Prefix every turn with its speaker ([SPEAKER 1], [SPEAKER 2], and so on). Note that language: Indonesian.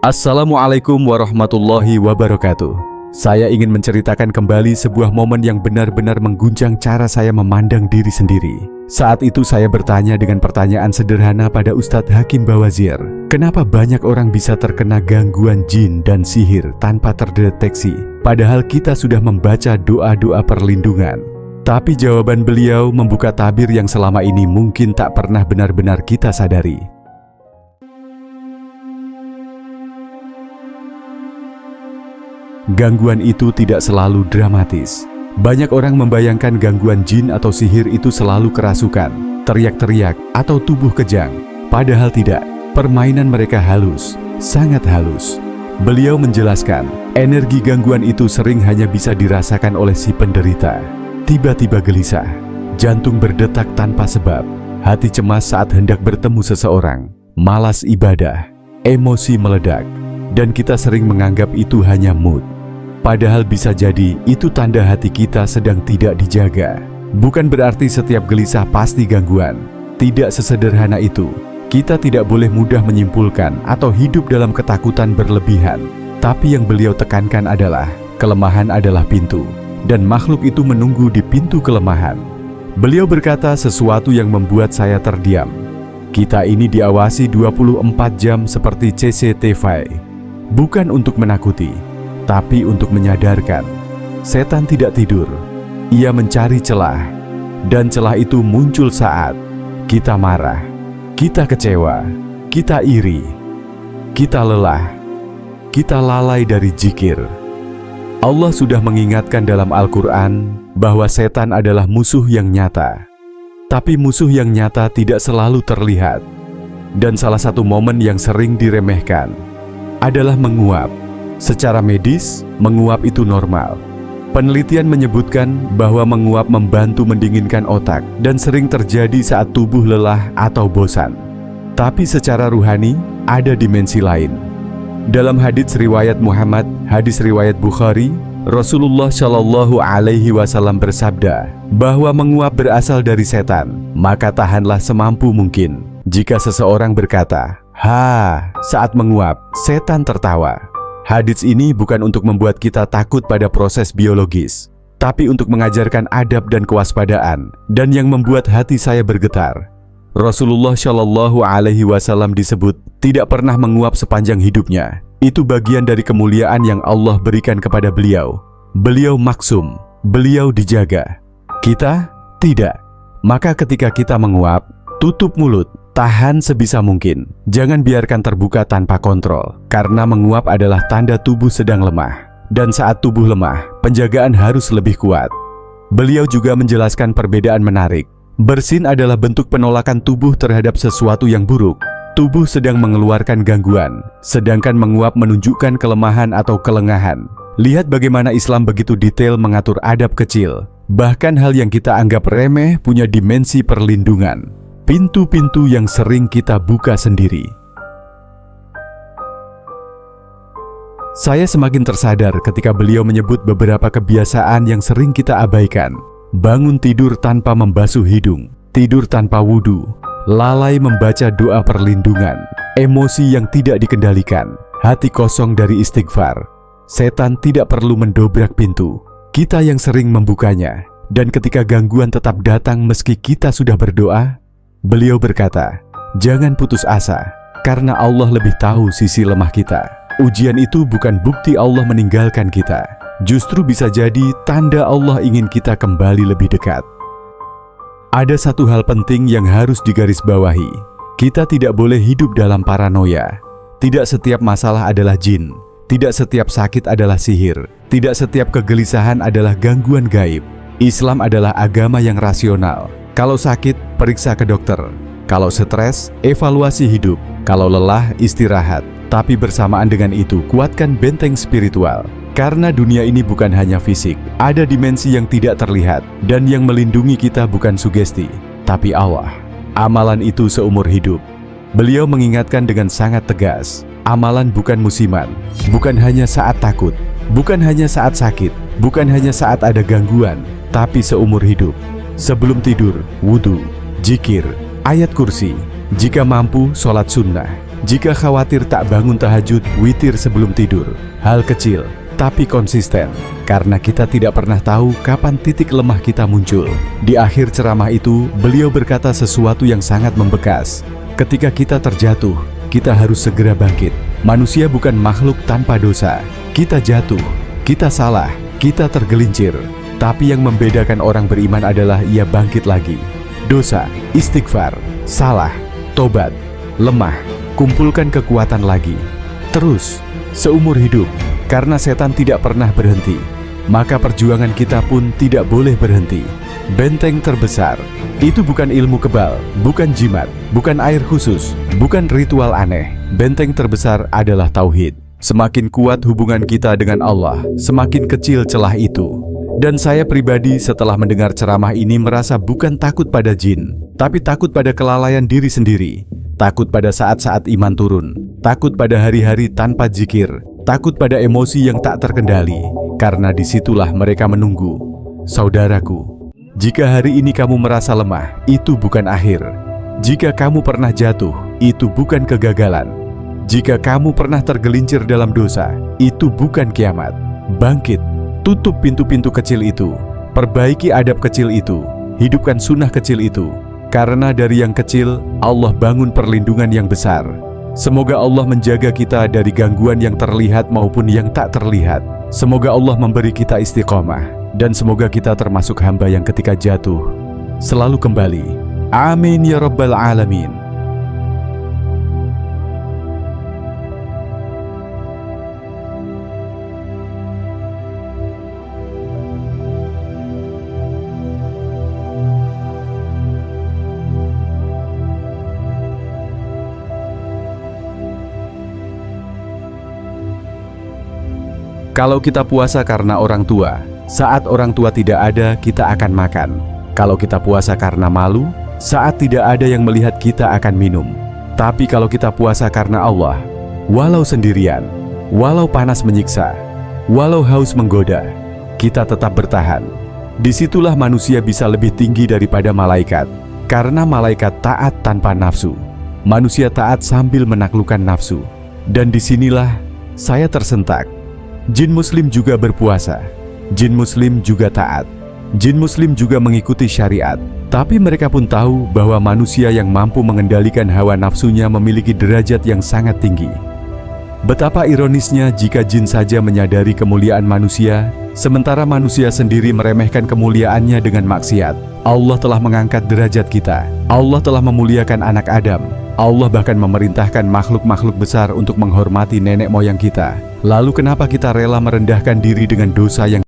[SPEAKER 1] Assalamualaikum warahmatullahi wabarakatuh. Saya ingin menceritakan kembali sebuah momen yang benar-benar mengguncang cara saya memandang diri sendiri. Saat itu saya bertanya dengan pertanyaan sederhana pada Ustadz Hakim Bawazir, kenapa banyak orang bisa terkena gangguan jin dan sihir tanpa terdeteksi, padahal kita sudah membaca doa-doa perlindungan. Tapi jawaban beliau membuka tabir yang selama ini mungkin tak pernah benar-benar kita sadari. Gangguan itu tidak selalu dramatis. Banyak orang membayangkan gangguan jin atau sihir itu selalu kerasukan, teriak-teriak, atau tubuh kejang. Padahal tidak, permainan mereka halus, sangat halus. Beliau menjelaskan, energi gangguan itu sering hanya bisa dirasakan oleh si penderita. Tiba-tiba gelisah, jantung berdetak tanpa sebab, hati cemas saat hendak bertemu seseorang, malas ibadah, emosi meledak, dan kita sering menganggap itu hanya mood. Padahal bisa jadi itu tanda hati kita sedang tidak dijaga. Bukan berarti setiap gelisah pasti gangguan. Tidak sesederhana itu. Kita tidak boleh mudah menyimpulkan atau hidup dalam ketakutan berlebihan. Tapi yang beliau tekankan adalah, kelemahan adalah pintu, dan makhluk itu menunggu di pintu kelemahan. Beliau berkata sesuatu yang membuat saya terdiam. Kita ini diawasi 24 jam seperti CCTV. Bukan untuk menakuti, tapi untuk menyadarkan. Setan tidak tidur. Ia mencari celah. Dan celah itu muncul saat kita marah, kita kecewa, kita iri, kita lelah, kita lalai dari zikir. Allah sudah mengingatkan dalam Al-Quran bahwa setan adalah musuh yang nyata. Tapi musuh yang nyata tidak selalu terlihat. Dan salah satu momen yang sering diremehkan adalah menguap. Secara medis, menguap itu normal. Penelitian menyebutkan bahwa menguap membantu mendinginkan otak dan sering terjadi saat tubuh lelah atau bosan. Tapi secara ruhani, ada dimensi lain. Dalam hadits riwayat Muhammad, hadis riwayat Bukhari, Rasulullah Shallallahu Alaihi Wasallam bersabda bahwa menguap berasal dari setan. Maka tahanlah semampu mungkin. Jika seseorang berkata, "Ha," saat menguap, setan tertawa. Hadits ini bukan untuk membuat kita takut pada proses biologis, tapi untuk mengajarkan adab dan kewaspadaan, dan yang membuat hati saya bergetar. Rasulullah Shallallahu Alaihi Wasallam disebut tidak pernah menguap sepanjang hidupnya. Itu bagian dari kemuliaan yang Allah berikan kepada beliau. Beliau maksum, beliau dijaga. Kita tidak. Maka ketika kita menguap, tutup mulut. Tahan sebisa mungkin, jangan biarkan terbuka tanpa kontrol, karena menguap adalah tanda tubuh sedang lemah. Dan saat tubuh lemah, penjagaan harus lebih kuat. Beliau juga menjelaskan perbedaan menarik. Bersin adalah bentuk penolakan tubuh terhadap sesuatu yang buruk. Tubuh sedang mengeluarkan gangguan, sedangkan menguap menunjukkan kelemahan atau kelengahan. Lihat bagaimana Islam begitu detail mengatur adab kecil. Bahkan hal yang kita anggap remeh punya dimensi perlindungan. Pintu-pintu yang sering kita buka sendiri. Saya semakin tersadar ketika beliau menyebut beberapa kebiasaan yang sering kita abaikan. Bangun tidur tanpa membasuh hidung, tidur tanpa wudhu, lalai membaca doa perlindungan, emosi yang tidak dikendalikan, hati kosong dari istighfar. Setan tidak perlu mendobrak pintu, kita yang sering membukanya. Dan ketika gangguan tetap datang meski kita sudah berdoa, beliau berkata, jangan putus asa, karena Allah lebih tahu sisi lemah kita. Ujian itu bukan bukti Allah meninggalkan kita. Justru bisa jadi tanda Allah ingin kita kembali lebih dekat. Ada satu hal penting yang harus digarisbawahi. Kita tidak boleh hidup dalam paranoia. Tidak setiap masalah adalah jin. Tidak setiap sakit adalah sihir. Tidak setiap kegelisahan adalah gangguan gaib. Islam adalah agama yang rasional. Kalau sakit, periksa ke dokter. Kalau stres, evaluasi hidup. Kalau lelah, istirahat. Tapi bersamaan dengan itu, kuatkan benteng spiritual. Karena dunia ini bukan hanya fisik. Ada dimensi yang tidak terlihat. Dan yang melindungi kita bukan sugesti, tapi Allah. Amalan itu seumur hidup. Beliau mengingatkan dengan sangat tegas. Amalan bukan musiman. Bukan hanya saat takut. Bukan hanya saat sakit. Bukan hanya saat ada gangguan. Tapi seumur hidup. Sebelum tidur, wudhu, zikir, ayat kursi. Jika mampu, sholat sunnah. Jika khawatir tak bangun tahajud, witir sebelum tidur. Hal kecil, tapi konsisten. Karena kita tidak pernah tahu kapan titik lemah kita muncul. Di akhir ceramah itu, beliau berkata sesuatu yang sangat membekas. Ketika kita terjatuh, kita harus segera bangkit. Manusia bukan makhluk tanpa dosa. Kita jatuh, kita salah, kita tergelincir. Tapi yang membedakan orang beriman adalah ia bangkit lagi. Dosa, istighfar, salah, tobat, lemah, kumpulkan kekuatan lagi. Terus, seumur hidup, karena setan tidak pernah berhenti. Maka perjuangan kita pun tidak boleh berhenti. Benteng terbesar, itu bukan ilmu kebal, bukan jimat, bukan air khusus, bukan ritual aneh. Benteng terbesar adalah tauhid. Semakin kuat hubungan kita dengan Allah, semakin kecil celah itu. Dan saya pribadi setelah mendengar ceramah ini merasa bukan takut pada jin, tapi takut pada kelalaian diri sendiri. Takut pada saat-saat iman turun, takut pada hari-hari tanpa zikir, takut pada emosi yang tak terkendali, karena disitulah mereka menunggu. Saudaraku, jika hari ini kamu merasa lemah, itu bukan akhir. Jika kamu pernah jatuh, itu bukan kegagalan. Jika kamu pernah tergelincir dalam dosa, itu bukan kiamat. Bangkit, tutup pintu-pintu kecil itu, perbaiki adab kecil itu, hidupkan sunnah kecil itu. Karena dari yang kecil, Allah bangun perlindungan yang besar. Semoga Allah menjaga kita dari gangguan yang terlihat maupun yang tak terlihat. Semoga Allah memberi kita istiqomah. Dan semoga kita termasuk hamba yang ketika jatuh selalu kembali. Amin ya rabbal alamin. Kalau kita puasa karena orang tua, saat orang tua tidak ada, kita akan makan. Kalau kita puasa karena malu, saat tidak ada yang melihat, kita akan minum. Tapi kalau kita puasa karena Allah, walau sendirian, walau panas menyiksa, walau haus menggoda, kita tetap bertahan. Disitulah manusia bisa lebih tinggi daripada malaikat. Karena malaikat taat tanpa nafsu, manusia taat sambil menaklukkan nafsu. Dan disinilah saya tersentak. Jin muslim juga berpuasa, jin muslim juga taat, jin muslim juga mengikuti syariat. Tapi mereka pun tahu bahwa manusia yang mampu mengendalikan hawa nafsunya memiliki derajat yang sangat tinggi. Betapa ironisnya jika jin saja menyadari kemuliaan manusia, sementara manusia sendiri meremehkan kemuliaannya dengan maksiat. Allah telah mengangkat derajat kita, Allah telah memuliakan anak Adam, Allah bahkan memerintahkan makhluk-makhluk besar untuk menghormati nenek moyang kita. Lalu kenapa kita rela merendahkan diri dengan dosa yang